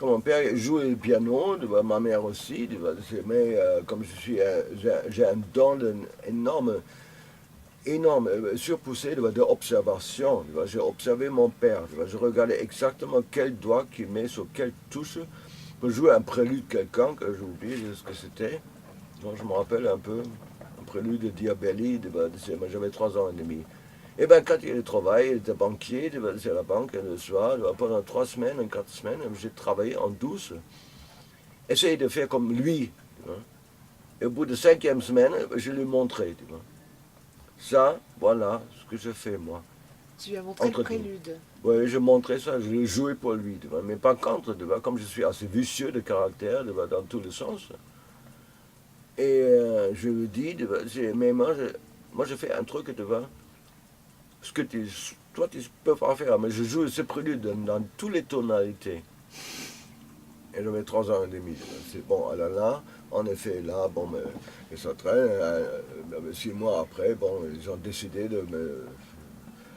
Comme mon père jouait le piano, tu vois, ma mère aussi, tu vois, mais comme j'ai un don énorme, énorme, surpoussé d'observation. J'ai observé mon père. Je regardais exactement quel doigt qu'il met sur quelle touche pour jouer un prélude quelconque. J'ai oublié ce que c'était. Donc, je me rappelle un peu. Un prélude de Diabelli. J'avais 3 ans et demi. Et ben quand il travaillait, il était banquier, c'est à la banque le soir. Pendant 3 semaines, 4 semaines, j'ai travaillé en douce. Essayé de faire comme lui. Et au bout de 5e semaine, je lui montrais. Ça, voilà ce que je fais moi. Tu lui as montré le Entre nous. prélude. Oui, je montrais ça, je jouais pour lui, mais pas contre, comme je suis assez vicieux de caractère, dans tous les sens. Et je lui dis, mais moi, je fais un truc, ce que toi tu peux pas faire, mais je joue ce prélude dans toutes les tonalités. Et j'avais 3 ans et demi. C'est bon, alors là, en effet, là, bon, mais, ils sont très, 6 mois après, bon, ils ont décidé de me De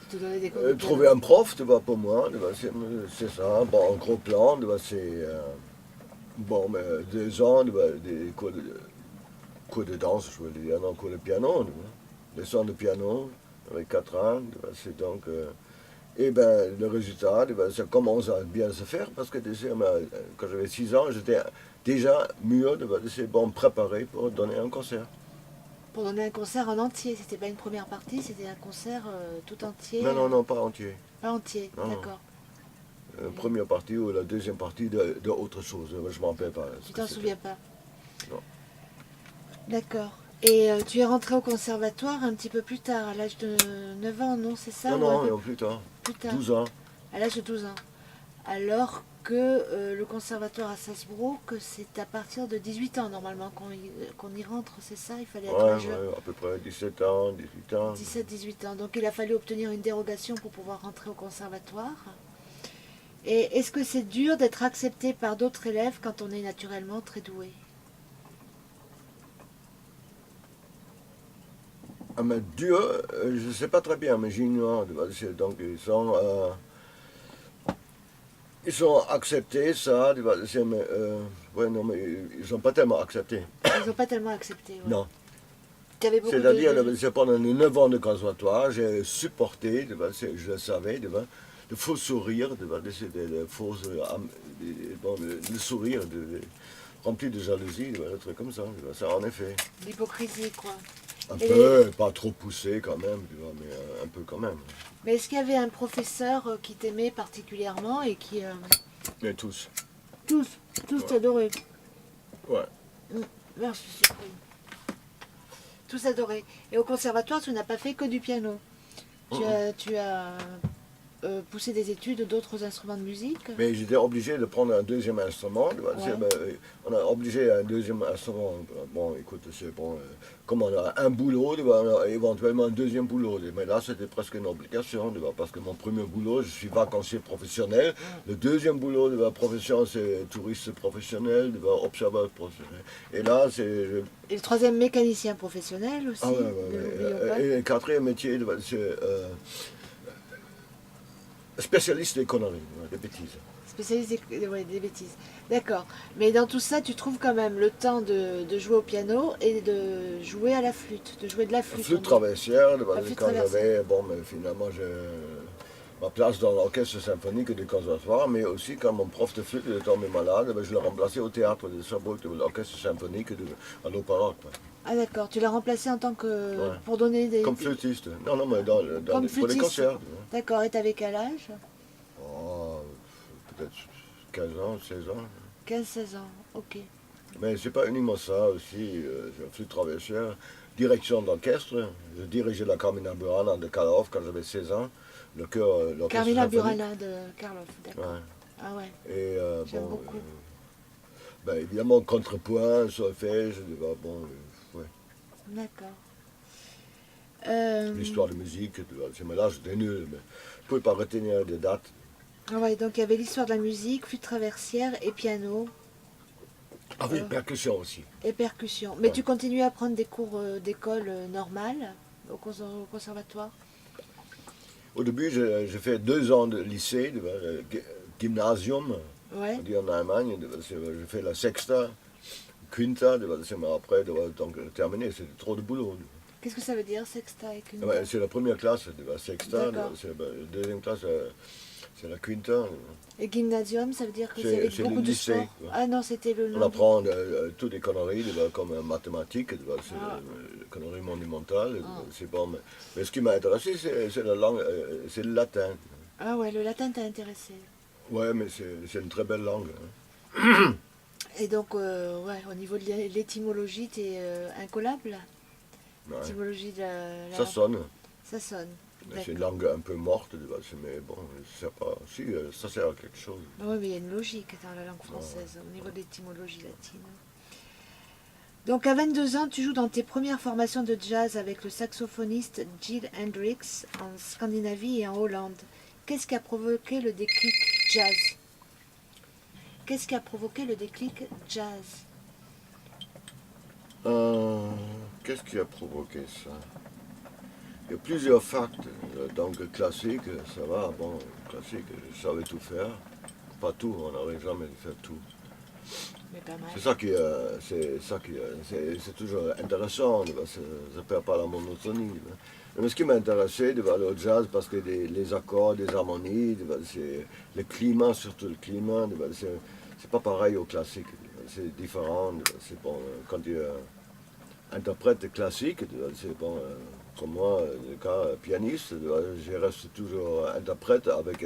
te donner des cours de trouver piano. un prof, pour moi, c'est ça. Bon, en gros plan, c'est bon, mais 2 ans, des cours de danse, je veux dire, non, cours de piano, leçons de piano, avec 4 ans, c'est donc. Et ben, le résultat, ça commence à bien se faire parce que déjà, quand j'avais 6 ans, j'étais déjà mieux, c'est bon, préparé pour donner un concert. Pour donner un concert en entier. C'était pas une première partie, c'était un concert tout entier. Non, non, non, pas entier. Pas entier, Non, non. d'accord. Première partie ou la deuxième partie de autre chose. Je ne m'en rappelle pas ce Tu que t'en c'était. souviens pas. Non. D'accord. Et tu es rentré au conservatoire un petit peu plus tard, à l'âge de 9 ans, non, c'est ça? Non, Ou un non, peu non, plus tard. plus tard? 12 ans. À l'âge de 12 ans. Alors que le conservatoire à Salzbourg, c'est à partir de 18 ans normalement qu'on y rentre, c'est ça? Il fallait Ouais, être majeur. ouais, à peu près 17 ans, 18 ans. 17-18 ans. Donc il a fallu obtenir une dérogation pour pouvoir rentrer au conservatoire. Et est-ce que c'est dur d'être accepté par d'autres élèves quand on est naturellement très doué? Ah, mais Dieu, je ne sais pas très bien, mais j'ignore. Donc, ils sont acceptés, ça. Mais, ouais, non, mais ils sont pas tellement acceptés. Ils n'ont pas tellement accepté, ouais. Non. Tu avais beaucoup C'est-à-dire, pendant les 9 ans de conservatoire, j'ai supporté, je le savais, de faux sourires, de faux, bon, le sourire rempli de jalousie, des trucs comme ça, ça en effet. l'hypocrisie, quoi. Un Et les- peu, pas trop poussé quand même, mais un peu quand même. Mais est-ce qu'il y avait un professeur qui t'aimait particulièrement et qui... Mais tous. Tous, tous Ouais. t'adoraient. Ouais. Merci, Cyprien. Tous adoraient. Et au conservatoire, tu n'as pas fait que du piano. Tu as poussé des études d'autres instruments de musique. Mais j'étais obligé de prendre un deuxième instrument. Ouais. On a obligé un deuxième instrument. Bon, écoute, c'est bon. Comme on a un boulot, on a éventuellement un deuxième boulot. Mais là, c'était presque une obligation, parce que mon premier boulot, je suis vacancier professionnel. Le deuxième boulot de ma profession, c'est touriste professionnel, observateur professionnel. Et là, c'est. Et le troisième, mécanicien professionnel aussi, Ah ouais, ne ouais, l'oublions ouais. pas. Et le quatrième métier, c'est spécialiste des conneries, des bêtises. Spécialiste ouais, des bêtises. D'accord. Mais dans tout ça, tu trouves quand même le temps de jouer au piano et de jouer à la flûte, de jouer de la flûte. Flûte On dit. traversière, La flûte quand traversière. j'avais, bon, mais finalement, ma place dans l'orchestre symphonique du conservatoire, mais aussi quand mon prof de flûte est tombé malade, je l'ai remplacé au théâtre de Saarbrück, de l'orchestre symphonique à l'opéra. Ah d'accord, tu l'as remplacé en tant que... Ouais. pour donner Comme flûtiste. Non, non, mais comme pour les flûtiste. concerts. D'accord, et t'avais quel âge? Oh, peut-être 15 ans, 16 ans. 15-16 ans, ok. Mais c'est pas uniquement ça aussi, j'ai flûte traversière, direction d'orchestre. Je dirigeais la Carmina Burana de Karloff quand j'avais 16 ans, le chœur, l'orchestre Carmina symphonique. Burana de Karloff, d'accord. Ouais. Ah ouais, Et j'aime bon, beaucoup. ben, évidemment, contrepoint, solfège, bon, ouais. D'accord. L'histoire de musique, mais là j'étais nul, mais je ne pouvais pas retenir des dates. Ah ouais, donc il y avait l'histoire de la musique, flûte traversière et piano Ah oui, percussion aussi. et percussion. Mais Ouais. tu continues à prendre des cours d'école normale au conservatoire? Au début, j'ai fait 2 ans de lycée, de gymnasium, Ouais. On dit en Allemagne, j'ai fait la sexta, quinta, mais après, donc terminé, c'était trop de boulot. Qu'est-ce que ça veut dire, sexta et quinta? Ouais, c'est la première classe, la sexta, D'accord. c'est la deuxième classe, c'est la quinta. Et gymnasium, ça veut dire que c'est avec C'est le beaucoup de lycée, sport? quoi. Ah non, c'était le On nom. apprend toutes les conneries, comme mathématiques, c'est Ah. les conneries monumentales, Ah. c'est bon. Mais ce qui m'a intéressé, c'est la langue, c'est le latin. Ah ouais, le latin t'a intéressé. Ouais, mais c'est une très belle langue. Hein. Et donc, ouais, au niveau de l'étymologie, t'es incollable? Ouais. L'étymologie de Ça sonne. Ça sonne. C'est une D'accord. langue un peu morte, mais bon, je sais pas. Si, ça sert à quelque chose. Oui, mais il y a une logique dans la langue française, au niveau de l'étymologie latine. Donc, à 22 ans, tu joues dans tes premières formations de jazz avec le saxophoniste Jill Hendrix en Scandinavie et en Hollande. Qu'est-ce qui a provoqué le déclic jazz? Qu'est-ce qui a provoqué le déclic jazz? Qu'est-ce qui a provoqué ça? Il y a plusieurs facteurs. Donc, classique, ça va. Bon, classique, je savais tout faire. Pas tout, on n'aurait jamais fait tout. Mais pas mal. C'est toujours intéressant, ça ne perd pas la monotonie. Mais ce qui m'intéressait aller au jazz, parce que les accords, les harmonies, c'est le climat, surtout le climat, c'est pas pareil au classique. C'est différent. C'est bon, quand tu es interprète classique, c'est bon, comme moi, le cas pianiste, je reste toujours interprète avec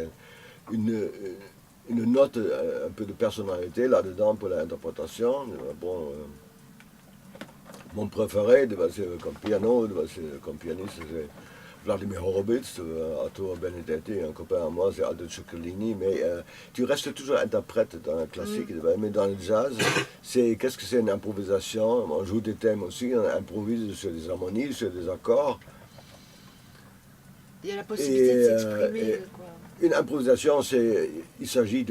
une note, un peu de personnalité là-dedans pour l'interprétation. Bon, mon préféré, c'est comme piano, comme pianiste, c'est Vladimir Horowitz, Arturo Benedetti, un copain à moi, c'est Aldo Ciccolini, mais tu restes toujours interprète dans le classique, mais dans le jazz, qu'est-ce que c'est une improvisation? On joue des thèmes aussi, on improvise sur des harmonies, sur des accords. Il y a la possibilité de s'exprimer, et quoi. une improvisation, il s'agit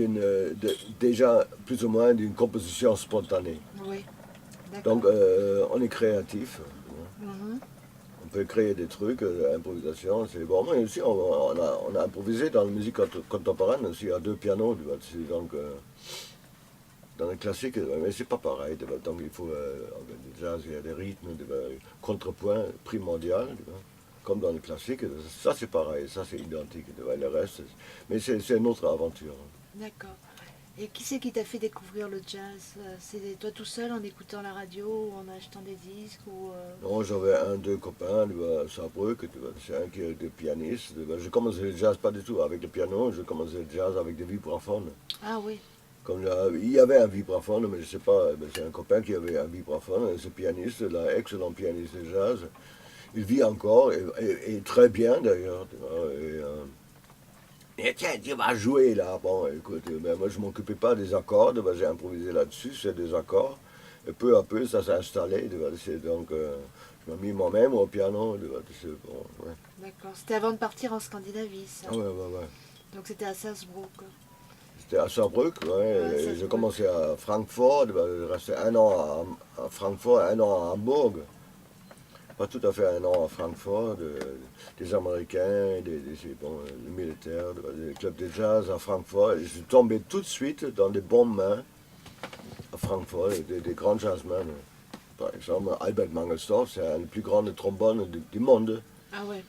déjà plus ou moins d'une composition spontanée. Oui, d'accord. Donc on est créatif. Mhm. On peut créer des trucs, improvisation, c'est bon. Mais aussi, on a improvisé dans la musique contemporaine aussi, à deux pianos, donc dans le classique, mais c'est pas pareil. Donc il faut, le jazz, il y a des rythmes, contrepoint primordial, comme dans le classique. Ça c'est pareil, ça c'est identique. Le reste, mais c'est une autre aventure. D'accord. Et qui c'est qui t'a fait découvrir le jazz? C'est toi tout seul en écoutant la radio ou en achetant des disques ou Non, j'avais deux copains à Saarbrück, c'est un qui est pianiste. J'ai commencé le jazz pas du tout avec le piano, j'ai commencé le jazz avec des vibraphones. Ah oui, Il y avait un vibraphone, mais je sais pas, c'est un copain qui avait un vibraphone, ce pianiste, là, excellent pianiste de jazz. Il vit encore, et très bien d'ailleurs. Et tiens, tu vas jouer là. Bon, écoute, moi je m'occupais pas des accords, j'ai improvisé là-dessus, c'est des accords. Et peu à peu, ça s'est installé. Donc, je m'ai mis moi-même au piano. Bon, ouais. d'accord. C'était avant de partir en Scandinavie, ça. Ah ouais. Donc c'était à Salzbourg. C'était à Saarbrück, Ouais, et j'ai Salzbourg. commencé à Francfort, je restais un an à Francfort, un an à Hambourg. Pas tout à fait un an à Francfort, des Américains, bon, les militaires, des clubs de jazz à Francfort. Et je suis tombé tout de suite dans des bonnes mains à Francfort, des grands jazzmen. Par exemple, Albert Mangelsdorff, c'est un des plus grands trombones du monde. Ah ouais,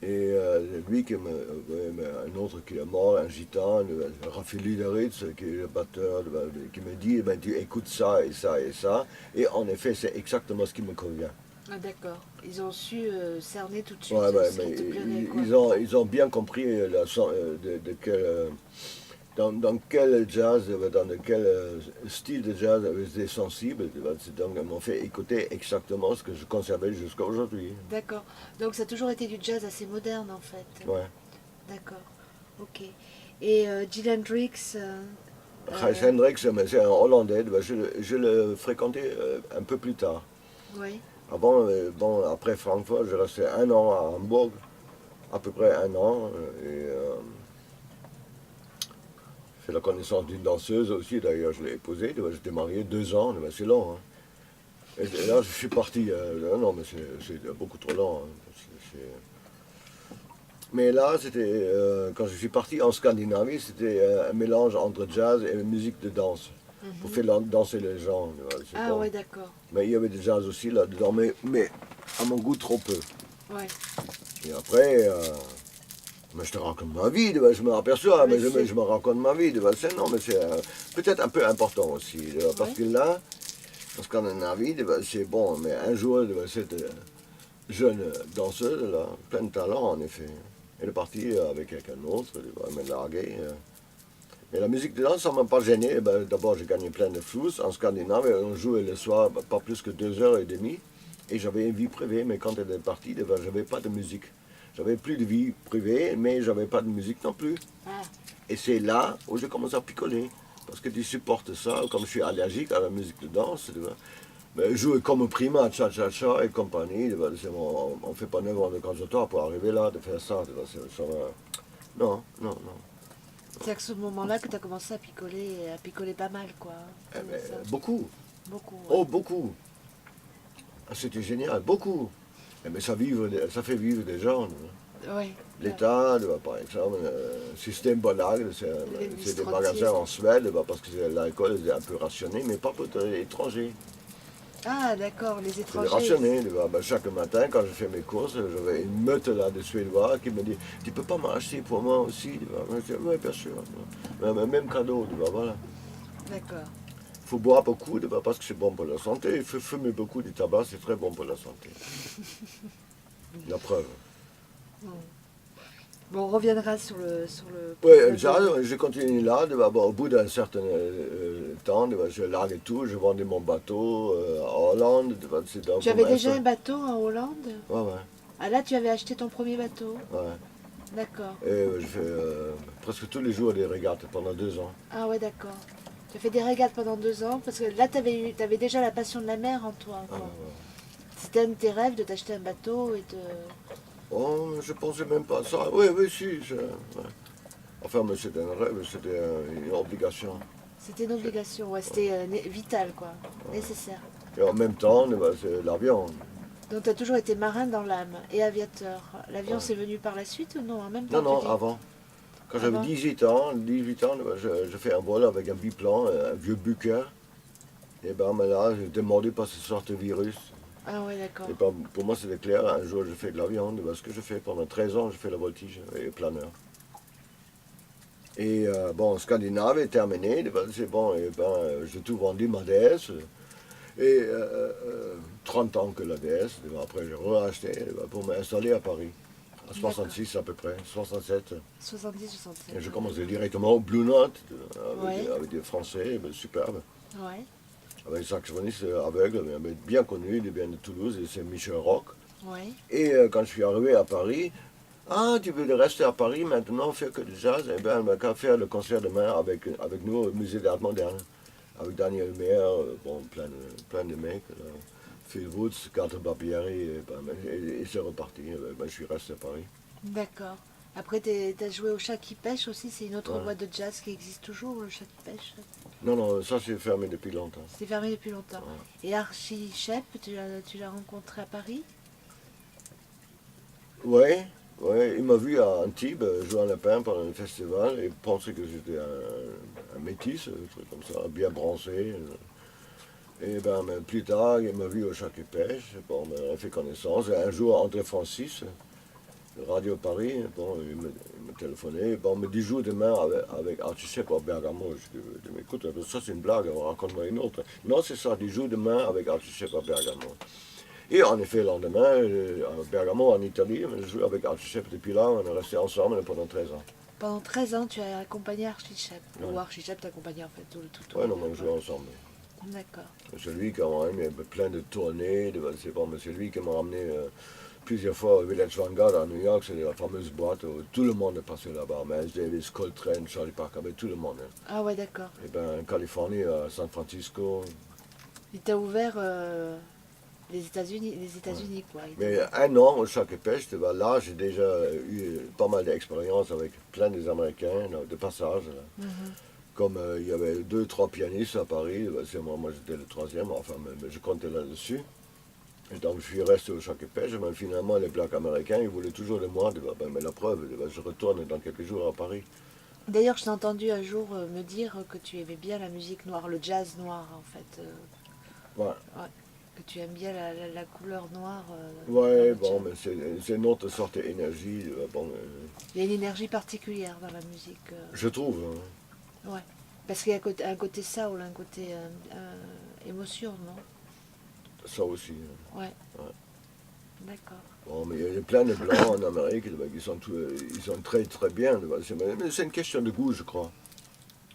Et lui, un autre qui est mort, un gitan, Raffi Lideritz, qui est le batteur, qui me dit, tu écoutes ça et ça et ça. Et en effet, c'est exactement ce qui me convient. ah, d'accord. Ils ont su cerner tout de suite Ouais, ce mais qui te plairait, quoi. ils ont bien compris dans quel jazz, dans quel style de jazz ils étaient sensibles. Donc ils m'ont fait écouter exactement ce que je conservais jusqu'à aujourd'hui. D'accord. Donc ça a toujours été du jazz assez moderne, en fait. Ouais. D'accord. Ok. Et Jill Hendrix, Gijs Hendricks, c'est un Hollandais, je le fréquentais un peu plus tard. oui. Avant, bon, après Francfort, je restais un an à Hambourg, à peu près un an. Et j'ai fait la connaissance d'une danseuse aussi, d'ailleurs, je l'ai épousée, j'étais marié 2 ans, c'est long. Hein. Et là, je suis parti, non, mais c'est beaucoup trop long. Hein. Mais là, c'était, quand je suis parti en Scandinavie, c'était un mélange entre jazz et musique de danse. Pour faire danser les gens. Tu vois, c'est Ah bon. ouais, d'accord. Mais il y avait du jazz aussi là-dedans, mais à mon goût, trop peu. Ouais. Et après, mais je te raconte ma vie, tu vois, je me aperçois, Mais mais je me raconte ma vie. Tu vois, non, mais c'est peut-être un peu important aussi. Tu vois, parce Ouais. que là, en Scandinavie, tu vois, c'est bon, mais un jour, tu vois, cette jeune danseuse, là, plein de talent en effet, elle est partie avec quelqu'un d'autre, tu vois, elle m'a largué. Mais la musique de danse, ça ne m'a pas gêné. Eh ben, d'abord, j'ai gagné plein de flous. En Scandinave, on jouait le soir pas plus que 2 heures et demie. Et j'avais une vie privée, mais quand elle est partie, eh ben, je n'avais pas de musique. J'avais plus de vie privée, mais je n'avais pas de musique non plus. Ah, Et c'est là où j'ai commencé à picoler. Parce que tu supportes ça, comme je suis allergique à la musique de danse. Tu vois. Mais jouer comme prima, cha-cha-cha et compagnie, tu vois, on ne fait pas 9 ans de conservatoire pour arriver là, de faire ça. Tu vois, non, non, non. c'est à ce moment-là que tu as commencé à picoler pas mal, quoi. Eh Comme ben, ça. beaucoup. Beaucoup. Ouais. Oh, beaucoup. Ah, c'était génial, beaucoup. Mais ça fait vivre des gens. Ouais. L'État, par exemple, Système Bolag, Les c'est des bistrotiers. magasins en Suède, parce que l'alcool est un peu rationné, mais pas pour les étrangers. Ah, d'accord, les C'est étrangers. rationné. Chaque matin, quand je fais mes courses, j'avais une meute là de Suédois qui me dit tu peux pas m'acheter pour moi aussi. Je dis, oui, bien sûr. Même cadeau, voilà. D'accord. Il faut boire beaucoup, parce que c'est bon pour la santé. Il faut fumer beaucoup du tabac, c'est très bon pour la santé. La preuve. Bon, on reviendra sur le Oui, problème de- je continue là. Au bout d'un certain temps, je largue tout. Je vendais mon bateau à Hollande. Tu avais déjà un bateau en Hollande? Ouais, ouais, Ah là, tu avais acheté ton premier bateau. ouais. D'accord. Et je fais presque tous les jours des régates pendant 2 ans. Ah ouais, d'accord. Tu as fait des régates pendant 2 ans parce que là, t'avais déjà la passion de la mer en toi, Ah, ouais, quoi. ouais. C'était un de tes rêves de t'acheter un bateau et de... Oh, je pensais même pas à ça. Oui, oui, si. Ouais. Enfin, mais c'était un rêve, c'était une obligation. C'était une obligation, ouais, c'était vital, quoi. Nécessaire. Et en même temps, c'est l'avion. Donc tu as toujours été marin dans l'âme et aviateur. L'avion, Ouais. c'est venu par la suite ou non? En même Non, temps, non, tu dis. avant. Quand j'avais Avant? 18 ans, je fais un vol avec un biplan, un vieux Bucker. Et ben mais là, j'ai demandé par ce sorte de virus. Ah ouais, d'accord. Et ben, pour moi, c'était clair, un jour, je fais de l'avion. Ce que je fais pendant 13 ans, je fais la voltige et planeur. Et bon, Scandinave est terminé, c'est bon, et ben, j'ai tout vendu, ma DS. Et 30 ans que la DS, après j'ai racheté pour m'installer à Paris. À 66 à peu près, 67. 70, 67. Et je commençais directement au Blue Note, Ouais. avec des Français superbes, Ouais, avec un saxophoniste aveugle, mais bien connu, il vient de Toulouse, et c'est Michel Roch. ouais. Et quand je suis arrivé à Paris, ah, tu veux rester à Paris maintenant, faire que du jazz? Eh bien, on va qu'à faire le concert demain avec nous au musée d'art moderne. Avec Daniel Mayer, bon, plein de mecs. Là. Phil Woods, Carter Barbieri, et c'est reparti. Je suis resté à Paris. D'accord. Après, t'as joué au Chat qui pêche aussi, c'est une autre Ouais. boîte de jazz qui existe toujours, le Chat qui pêche. Non, non, ça c'est fermé depuis longtemps. C'est fermé depuis longtemps. Ouais. Et Archie Shep, tu l'as rencontré à Paris? Oui, ouais, il m'a vu à Antibes jouer un lapin pendant un festival et pensait que j'étais un métis, un truc comme ça, bien bronzé. Et ben, mais plus tard, il m'a vu au Chat qui pêche. Bon, ben, on a fait connaissance. Et un jour, André Francis, de Radio Paris, bon, il me téléphonait. Bon, me dit joue demain avec Archie Shep à Bergamo. Je dis, mais écoute, ça c'est une blague, raconte-moi une autre. Non, c'est ça, il joue demain avec Archie Shep à Bergamo. Et en effet, le lendemain, à Bergamo, en Italie, je joue avec Archie Shep. Depuis là, on est restés ensemble pendant 13 ans. Pendant 13 ans, tu as accompagné Archie Shep. Ouais. Ou Archie Shep t'a accompagné en fait tout Ouais, le non, long, mais on quoi. joue ensemble. D'accord. C'est lui qui m'a amené plein de tournées, c'est bon, mais c'est lui qui m'a ramené plusieurs fois au Village Vanguard à New York, c'est la fameuse boîte où tout le monde est passé là-bas. Miles Davis, Coltrane, Charlie Parker, mais tout le monde. Hein. Ah ouais, d'accord. Et bien en Californie, à San Francisco. Il t'a ouvert les États-Unis, quoi. Mais un an au Chat et Pêche, là j'ai déjà eu pas mal d'expérience avec plein des Américains de passage. Là. Comme il y avait 2, 3 pianistes à Paris, c'est moi j'étais le troisième, enfin mais je comptais là-dessus. Et donc je suis resté au Chac-Épès, mais finalement les Blacks américains, ils voulaient toujours de moi, tu vois. Ben, mais la preuve, tu vois, je retourne dans quelques jours à Paris. D'ailleurs, je t'ai entendu un jour me dire que tu aimais bien la musique noire, le jazz noir en fait. Ouais, Ouais. Que tu aimes bien la couleur noire dans ouais le bon, jazz. mais c'est une autre sorte d'énergie, tu vois, bon, Il y a une énergie particulière dans la musique. je trouve, hein. Ouais. Parce qu'il y a un côté soul, un côté émotion, non? Ça aussi, hein. Ouais, Ouais. d'accord. Bon, mais il y a plein de blancs en Amérique tu vois, qui sont, ils sont très très bien, tu vois. Mais c'est une question de goût, je crois.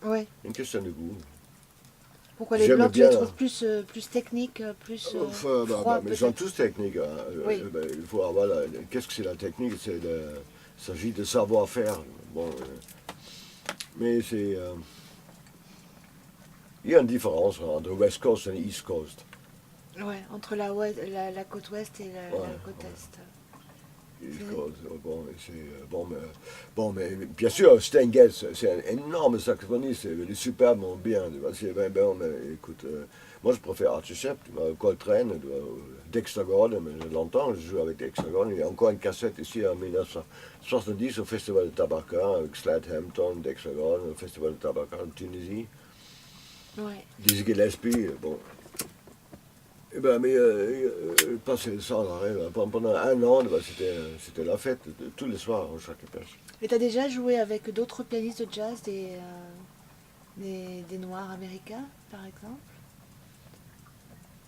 Ouais. Une question de goût. Pourquoi les J'aime blancs, tu les bien. trouves plus techniques, plus Enfin, froids mais ils sont peut-être? tous techniques, hein. Oui, Ben, il faut avoir qu'est-ce que c'est la technique? Il s'agit de savoir-faire. Bon, mais il y a une différence entre West Coast et East Coast. ouais, entre la côte ouest et Ouais, la côte ouais. est. East C'est- Coast, bon, bon, mais bien sûr, Stan Getz, c'est un énorme saxophoniste, il est superbement bien, tu vois, c'est bon, mais écoute, moi je préfère Archie Shepp, tu vois, Coltrane, tu vois, Dexter Gordon, mais longtemps je joue avec Dexter Gordon, il y a encore une cassette ici en 1970 au Festival de Tabaca, avec Slade Hampton, Dexter Gordon, au Festival de Tabaca en Tunisie, Ouais, Dizzy Gillespie, bon. Eh ben, mais passer sans arrêt, pendant un an, ben, c'était la fête, tous les soirs, au Chac Pêche. et t'as déjà joué avec d'autres pianistes de jazz, des Noirs américains, par exemple?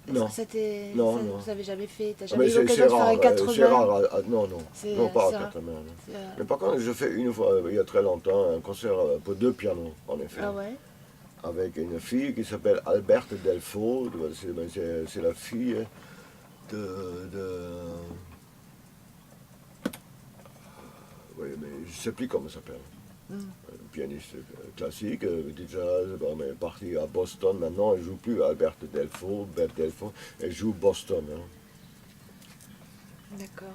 Est-ce que Non, non, non. vous avez jamais fait, t'as Ah, jamais mais eu l'occasion de faire un c'est 80? rare, non, non, non, pas à C'est rare. 80. Non. C'est, Mais par contre, je fais une fois, il y a très longtemps, un concert pour deux pianos, en effet, ah ouais? avec une fille qui s'appelle Alberte Delfaux, c'est la fille de oui, mais je ne sais plus comment elle s'appelle. Hmm, Une pianiste classique, du jazz, bon, mais elle est partie à Boston maintenant, elle ne joue plus Alberte Delfaux, Bert Delfaux, elle joue Boston. Hein. d'accord.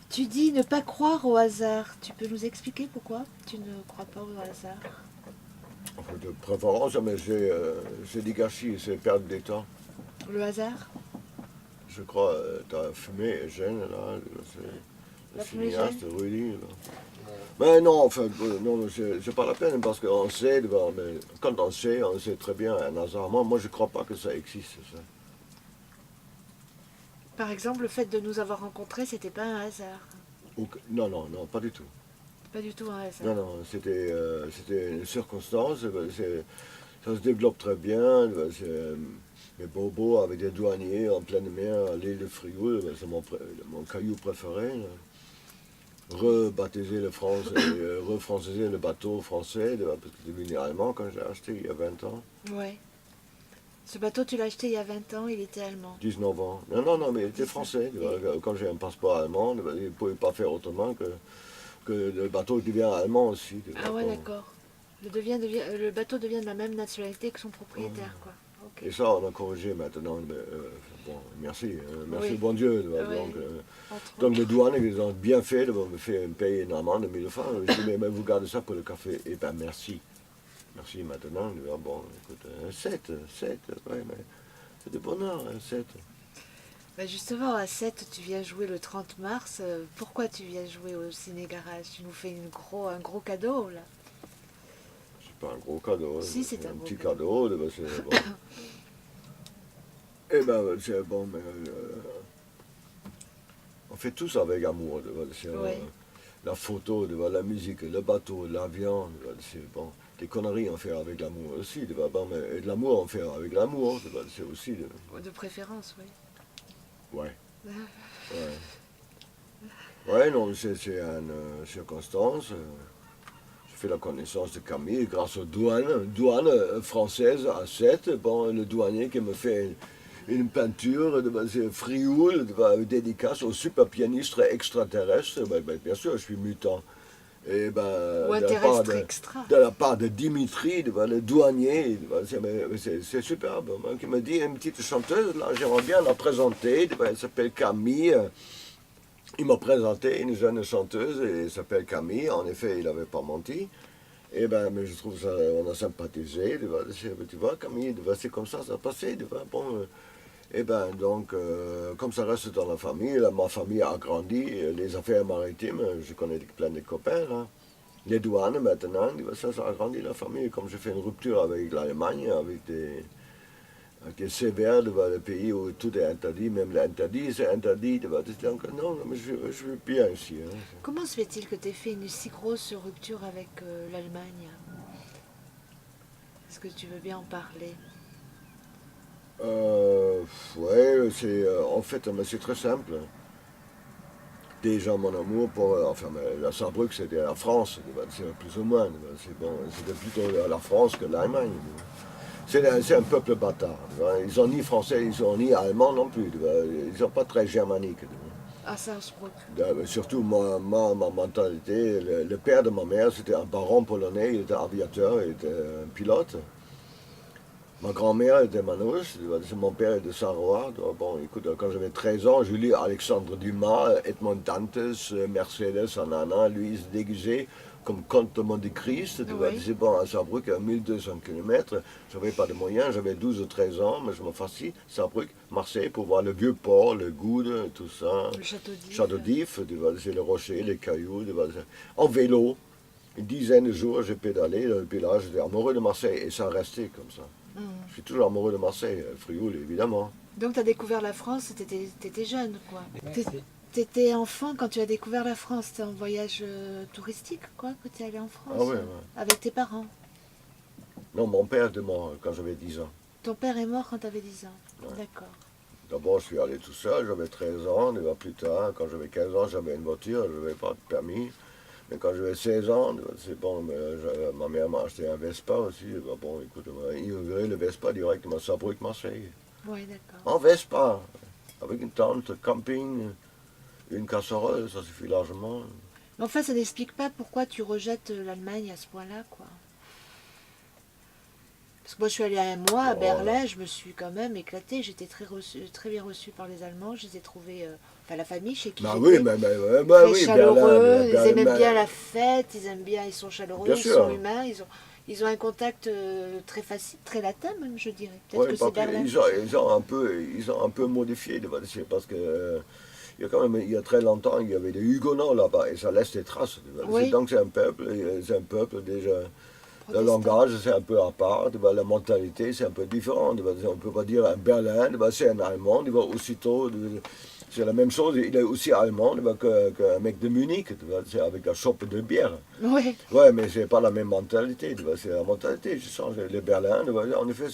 Tu dis ne pas croire au hasard. Tu peux nous expliquer pourquoi tu ne crois pas au hasard? Enfin, de préférence, mais c'est du gâchis, c'est perdre du temps. Le hasard? Je crois, tu as fumé Eugène, là, c'est le La fumigène? cinéaste Rudy. Là. Mais non, enfin, non, c'est pas la peine, parce qu'on sait, mais quand on sait très bien un hasard. Moi je crois pas que ça existe, ça. Par exemple, le fait de nous avoir rencontrés, c'était pas un hasard. Non, non, non, pas du tout. Pas du tout un Non, hasard. non, c'était une circonstance, ça se développe très bien. Les bobos avec des douaniers en pleine mer à l'île de Frioul, c'est mon caillou préféré. Là. Rebaptiser refranciser le bateau français, parce que c'est devenu allemand quand j'ai acheté il y a 20 ans, Ouais. Ce bateau, tu l'as acheté il y a 20 ans, il était allemand. 19 ans. Non, non, non, mais il était 19. français. Quand j'ai un passeport allemand, il ne pouvait pas faire autrement que le bateau devient allemand aussi. Ah ouais, d'accord. Le bateau devient de la même nationalité que son propriétaire, quoi. Ok. Et ça, on a corrigé maintenant. Mais, bon, merci, merci Oui. bon Dieu. Oui. Entre Donc autres. les douanes, ils ont bien fait de me faire payer une amende de 1000 francs. Je dis, mais vous gardez ça pour le café. Eh bien, merci. Merci maintenant. Bon, écoute, 7, 7, ouais, mais c'est du bonheur, 7. Bah justement, à 7, tu viens jouer le 30 mars. Pourquoi tu viens jouer au Ciné Garage? Tu nous fais un gros cadeau, là. C'est pas un gros cadeau, Si, c'est un un gros petit cadeau. cadeau. Bon. Eh ben, c'est bon, mais on fait tout ça avec amour. Oui. La photo, la musique, le bateau, l'avion, c'est bon. Des conneries on fait avec l'amour aussi. Bon, mais de l'amour on fait avec l'amour. C'est aussi. De préférence, oui. Ouais. Ouais. Ouais, non, c'est une circonstance. J'ai fait la connaissance de Camille grâce aux douanes françaises à 7. Bon, le douanier qui me fait une peinture de Frioul, dédicace au super pianiste extraterrestre. Bien sûr, je suis mutant. Et Ou un de terrestre extra. la part de Dimitri, le douanier, c'est superbe. Qui me dit, une petite chanteuse, là, j'aimerais bien la présenter. Elle s'appelle Camille. Il m'a présenté une jeune chanteuse, et elle s'appelle Camille. En effet, il n'avait pas menti. Et mais je trouve ça, on a sympathisé. Tu vois, Camille, c'est comme ça a passé. Bon, Et ben donc, comme ça reste dans la famille, là, ma famille a grandi, les affaires maritimes, je connais plein de copains là. Les douanes maintenant, ça a grandi la famille. Comme j'ai fait une rupture avec l'Allemagne, avec des sévères devant le pays où tout est interdit, même l'interdit c'est interdit. Donc non, non, mais je suis bien ici. Hein. Comment se fait-il que tu aies fait une si grosse rupture avec l'Allemagne? Est-ce que tu veux bien en parler? Ouais, en fait, mais c'est très simple. Déjà, mon amour pour, enfin, la Saarbrück, c'était la France, c'est plus ou moins. C'est bon, c'était plutôt la France que l'Allemagne. C'est un peuple bâtard. Ils sont ni français, ils sont ni allemands non plus. Ils ne sont pas très germaniques. Ah, Salzbourg. Surtout ma mentalité, le père de ma mère, c'était un baron polonais, il était aviateur, il était un pilote. Ma grand-mère était manouche, mon père est de Saint-Roy. Bon, écoute, quand j'avais 13 ans, je lis Alexandre Dumas, Edmond Dantes, Mercedes, Anana. Lui, il se déguisait comme comte de Monte-Christ. Oui. C'est bon, à Saarbrück, à 1200 km. Je n'avais pas de moyens, j'avais 12 ou 13 ans, mais je me fascine, Saarbrück, Marseille, pour voir le vieux port, le Goude, tout ça. Le château d'If. Château d'If, c'est le rocher, les cailloux. En vélo, une dizaine de jours, j'ai pédalé dans le village, j'étais amoureux de Marseille, et ça a resté comme ça. Je suis toujours amoureux de Marseille, Frioul évidemment. Donc tu as découvert la France, tu étais jeune, quoi. Merci. Tu étais enfant quand tu as découvert la France, c'était un voyage touristique, quoi, que tu es allé en France, Ah ouais, ouais. avec tes parents. Non, mon père est mort quand j'avais 10 ans. Ton père est mort quand tu avais 10 ans. Ouais. D'accord. D'abord, je suis allé tout seul, j'avais 13 ans, et plus tard, quand j'avais 15 ans, j'avais une voiture, je n'avais pas de permis. Mais quand j'avais 16 ans, c'est bon, ma mère m'a acheté un Vespa aussi. Bon, écoute, on m'a inauguré le Vespa directement à Saarbrück, Marseille. Oui, d'accord. En Vespa, avec une tente, camping, une casserole, ça suffit largement. Mais enfin, ça n'explique pas pourquoi tu rejettes l'Allemagne à ce point-là, quoi. Parce que moi, je suis allée un mois à Oh, Berlin, je me suis quand même éclatée. J'étais très bien reçue par les Allemands. Je les ai trouvés, enfin la famille chez qui Bah j'étais, oui, bah très oui, chaleureux. Berlin, Ils aimaient Berlin, bien la fête, ils sont chaleureux, bien ils sûr. sont humains, ils ont un contact très facile, très latin même, je dirais. Peut-être Ouais, que c'est Berlin. ils ont un peu modifié, c'est parce que il y a quand même, il y a très longtemps, il y avait des Huguenots là-bas et ça laisse des traces. Oui. Donc c'est un peuple déjà. Le Protestant. langage, c'est un peu à part, la mentalité, c'est un peu différent. On ne peut pas dire un Berlin, c'est un Allemand, aussitôt, c'est la même chose, il est aussi allemand qu'un mec de Munich, c'est avec la chope de bière. Oui. Ouais, mais c'est pas la même mentalité, c'est la mentalité qui change. Les Berlins, en effet,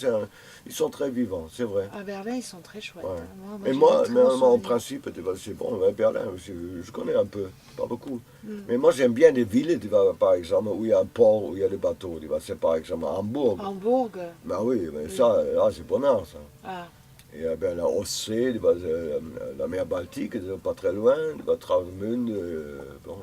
ils sont très vivants, c'est vrai. À Berlin, ils sont très chouettes. Ouais. Hein. Et j'ai moi, des très bons en souvenirs. principe, c'est bon, Berlin, je connais un peu, pas beaucoup. Mm. Mais moi, j'aime bien des villes, par exemple, où il y a un port, où il y a des bateaux. C'est par exemple Hambourg. Hambourg. Ben oui, mais Oui. ça, là, c'est bonheur, ça. Ah. Et ben, la Ostsee, la mer Baltique, pas très loin, Travemünde, bon,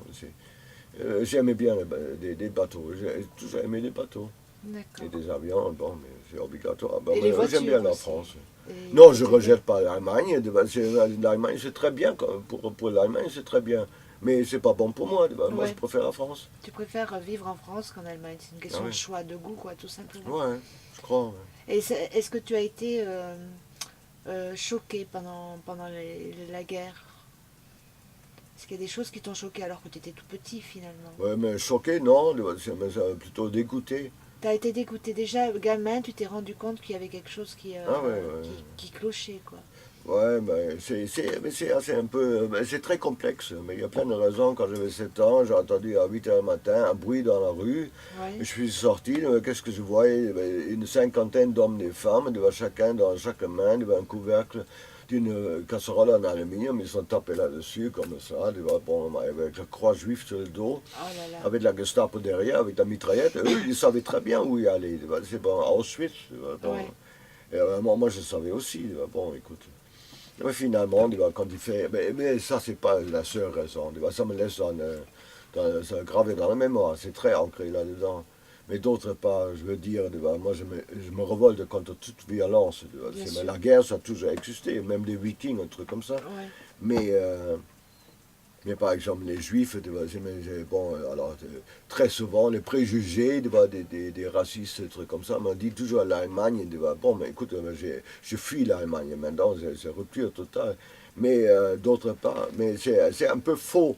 j'aimais bien des bateaux, j'ai toujours aimé les bateaux. D'accord. Et des avions, bon, mais c'est obligatoire. Ben, Et les voitures j'aime bien la aussi. France. Et Non, je ne les- rejette pas l'Allemagne. L'Allemagne, c'est très bien. Pour l'Allemagne, c'est très bien. Mais c'est pas bon pour moi. Moi, Ouais. je préfère la France. Tu préfères vivre en France qu'en Allemagne. C'est une question Ah ouais. de choix, de goût, quoi, tout simplement. Ouais, je crois. Ouais. Et est-ce que tu as été choqué pendant la guerre? Est-ce qu'il y a des choses qui t'ont choqué alors que tu étais tout petit finalement? Ouais, mais choqué, non. Mais ça m'a plutôt dégoûté. Tu as été dégoûté. Déjà, gamin, tu t'es rendu compte qu'il y avait quelque chose Ah ouais. qui clochait, quoi. Ouais, mais c'est assez un peu. C'est très complexe. Mais il y a plein de raisons. Quand j'avais 7 ans, j'ai entendu à 8 h du matin un bruit dans la rue. Ouais. Je suis sorti. Qu'est-ce que je voyais? Une cinquantaine d'hommes et femmes, chacun dans chaque main, un couvercle d'une casserole en aluminium. Ils sont tapés là-dessus, comme ça, bon, avec la croix juive sur le dos, Oh là là. avec la Gestapo derrière, avec la mitraillette. Eux, ils savaient très bien où y aller. C'est bon, Auschwitz. Bon. Ouais. Et moi, je savais aussi. Bon, écoute. Mais finalement, quand il fait. Mais ça, c'est pas la seule raison. Ça me laisse ça gravé dans la mémoire. C'est très ancré là-dedans. Mais d'autre part, je veux dire, moi, je me révolte contre toute violence. Bien Mais sûr. la guerre, ça a toujours existé. Même des Vikings, un truc comme ça. Ouais. Mais Mais par exemple, les juifs, tu vois, bon, alors, très souvent, les préjugés, tu vois, des racistes, des trucs comme ça, m'ont dit toujours à l'Allemagne, tu vois, bon, mais écoute, je fuis l'Allemagne maintenant, c'est rupture totale. Mais d'autre part, mais c'est un peu faux.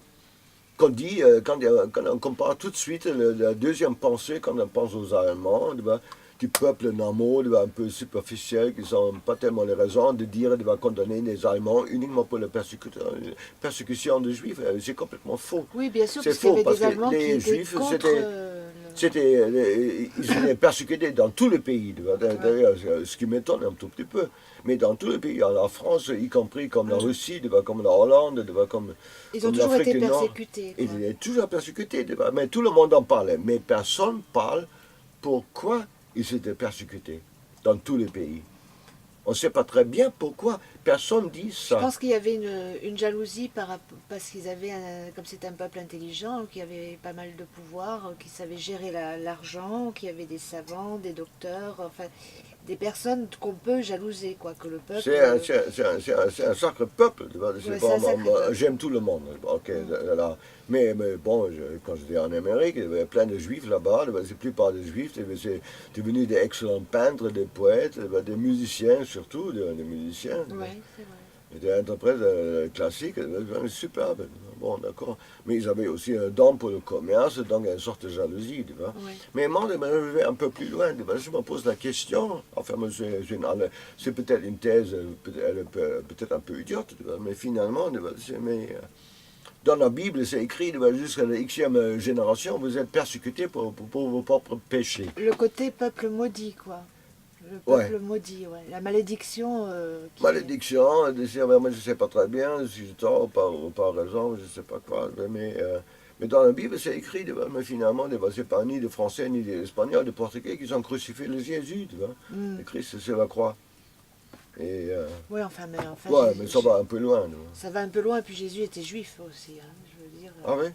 Qu'on dit, quand on compare tout de suite la deuxième pensée, quand on pense aux Allemands, tu vois, du peuple normaux, tu vois, un peu superficiel, qui n'ont pas tellement les raisons de dire, de condamner les Allemands uniquement pour la persécution des Juifs. C'est complètement faux. Oui, bien sûr, C'est parce qu'il y faux avait parce des que Allemands qui les étaient Juifs, contre ils étaient persécutés dans tous les pays. Tu vois. D'ailleurs, ce qui m'étonne un tout petit peu. Mais dans tous les pays, en France, y compris comme la Russie, tu vois, comme la Hollande, tu vois, Ils ont comme toujours l'Afrique été du Nord. persécutés, quoi. Il est toujours persécuté. Tu vois. Mais tout le monde en parle. Mais personne parle pourquoi ils étaient persécutés dans tous les pays. On ne sait pas très bien pourquoi. Personne dit Je ça. pense qu'il y avait une jalousie parce qu'ils avaient, comme c'était un peuple intelligent, qui avait pas mal de pouvoir, qui savait gérer l'argent, qui avait des savants, des docteurs, enfin des personnes qu'on peut jalouser, quoi, que le peuple. C'est un sacré peuple. Tu vois. Ouais, c'est Bon, un sacré peuple. j'aime tout le monde. Ok, Mm. là. Mais bon, quand j'étais en Amérique, il y avait plein de juifs là-bas. La plupart des juifs, c'est devenus des excellents peintres, des poètes, des musiciens surtout, des musiciens. Ouais, c'est vrai. Des interprètes classiques, superbes. Bon, d'accord. Mais ils avaient aussi un don pour le commerce, donc une sorte de jalousie, tu vois. Ouais. Mais moi, je vais un peu plus loin, tu vois. Je me pose la question, enfin, c'est peut-être une thèse peut-être un peu idiote, tu vois, mais finalement, tu vois, dans la Bible, c'est écrit, tu vois, jusqu'à la Xème génération, vous êtes persécutés pour vos propres péchés. Le côté peuple maudit, quoi. Le Ouais. peuple maudit, ouais. La malédiction qui est. Malédiction, moi je ne sais pas très bien si j'ai tort ou pas raison, je ne sais pas quoi, mais dans la Bible c'est écrit, tu vois, mais finalement, c'est pas ni des Français, ni des Espagnols, des Portugais qui ont crucifié le Jésus, tu vois. Mm. Le Christ sur la croix. Et, Ouais, enfin ouais, mais ça va un peu loin, tu vois. ça va un peu loin, et puis Jésus était juif aussi, hein, je veux dire. Ah oui.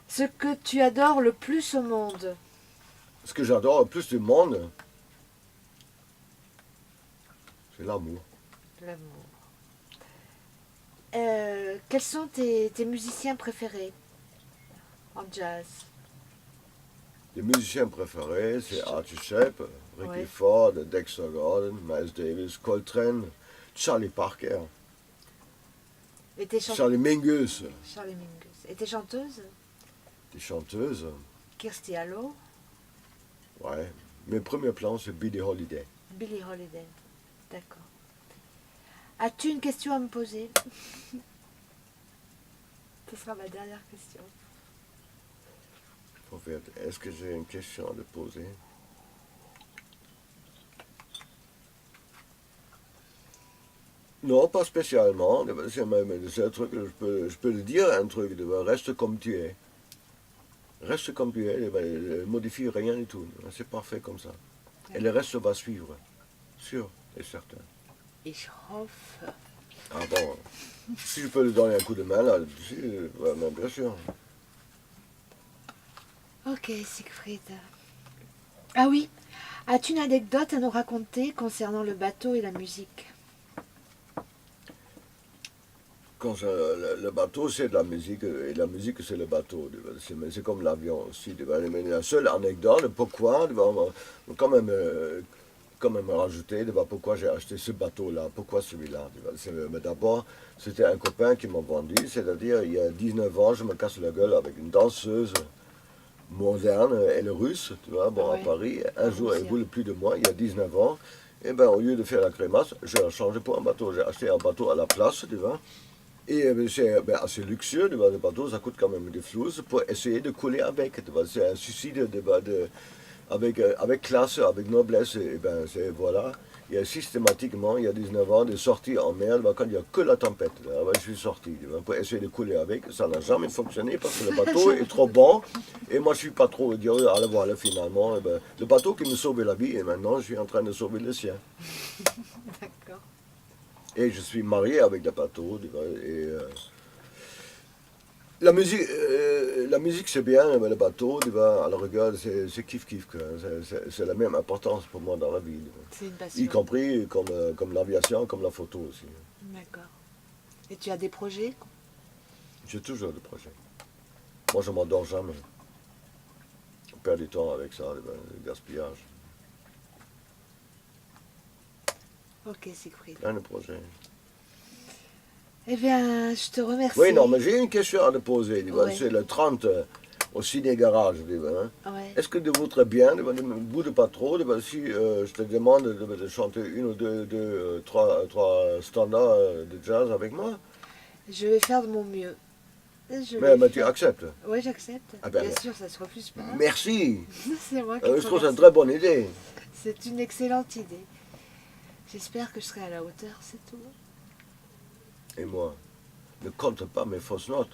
Ce que tu adores le plus au monde. Ce que j'adore le plus du monde, c'est l'amour. L'amour. Quels sont tes musiciens préférés en jazz? Les musiciens préférés, c'est Archie Shepp, Ricky Ouais. Ford, Dexter Gordon, Miles Davis, Coltrane, Charlie Parker, Et tes chanteuses? Charlie Mingus. Charlie Mingus. Et tes chanteuses? Des chanteuses, Kirstie Alley, ouais. Mes premiers plans, c'est Billie Holiday. Billie Holiday. D'accord. As-tu une question à me poser? Ce sera ma dernière question. En fait, est-ce que j'ai une question à te poser? Non, pas spécialement. C'est un truc, je peux te dire un truc, reste comme tu es. Reste comme tu es, ne modifie rien du tout. C'est parfait comme ça. Et le reste va suivre, sûr et certain. Ich hoffe. Ah bon, si je peux lui donner un coup de main là-dessus, bien sûr. Ok, Siegfried. Ah oui, as-tu une anecdote à nous raconter concernant le bateau et la musique? Quand le bateau, c'est de la musique, et la musique, c'est le bateau. C'est comme l'avion aussi. Mais la seule anecdote, pourquoi, on va quand même rajouter, pourquoi j'ai acheté ce bateau-là, pourquoi celui-là. Mais d'abord, c'était un copain qui m'a vendu, c'est-à-dire, il y a 19 ans, je me casse la gueule avec une danseuse moderne, elle est russe, tu vois, bon, à Ouais, Paris. en Un jour, elle Russie. voulait plus de moi, il y a 19 ans. Et ben, au lieu de faire la crémasse, j'ai changé pour un bateau. J'ai acheté un bateau à la place, tu vois. Et c'est assez luxueux, tu vois, le bateau, ça coûte quand même des flous pour essayer de couler avec. Tu vois. C'est un suicide avec classe, avec noblesse. Et ben, voilà. Il y a systématiquement, il y a 19 ans, des sorties en mer quand il n'y a que la tempête. Là, ben, je suis sorti tu vois, pour essayer de couler avec. Ça n'a jamais fonctionné parce que le bateau est trop bon. Et moi, je suis pas trop dire, alors voilà, finalement, eh ben, le bateau qui me sauvait la vie, et maintenant, je suis en train de sauver le sien. D'accord. Et je suis marié avec le bateau. Tu vois, et, la musique c'est bien, mais le bateau, tu vois, à la rigueur, c'est kiff-kiff. C'est la même importance pour moi dans la vie. Tu vois. C'est une Y passion. compris comme l'aviation, comme la photo aussi. D'accord. Et tu as des projets? J'ai toujours des projets. Moi, je m'endors jamais. On perd du temps avec ça, le gaspillage. Ok, Siegfried. Plein de projets. Eh bien, je te remercie. Oui, non, mais j'ai une question à te poser. Ouais. C'est le 30 au Ciné-Garage. Hein. Ouais. Est-ce que tu voudrais bien, ne me boude pas trop, si je te demande de chanter une ou deux, trois standards de jazz avec moi? Je vais faire de mon mieux. Mais tu acceptes? Oui, j'accepte. Ah ben, Bien sûr, ça se refuse pas. Merci. C'est moi qui te Je trouve que c'est une remercie. très bonne idée. C'est une excellente idée. J'espère que je serai à la hauteur, c'est tout. Et moi, ne compte pas mes fausses notes.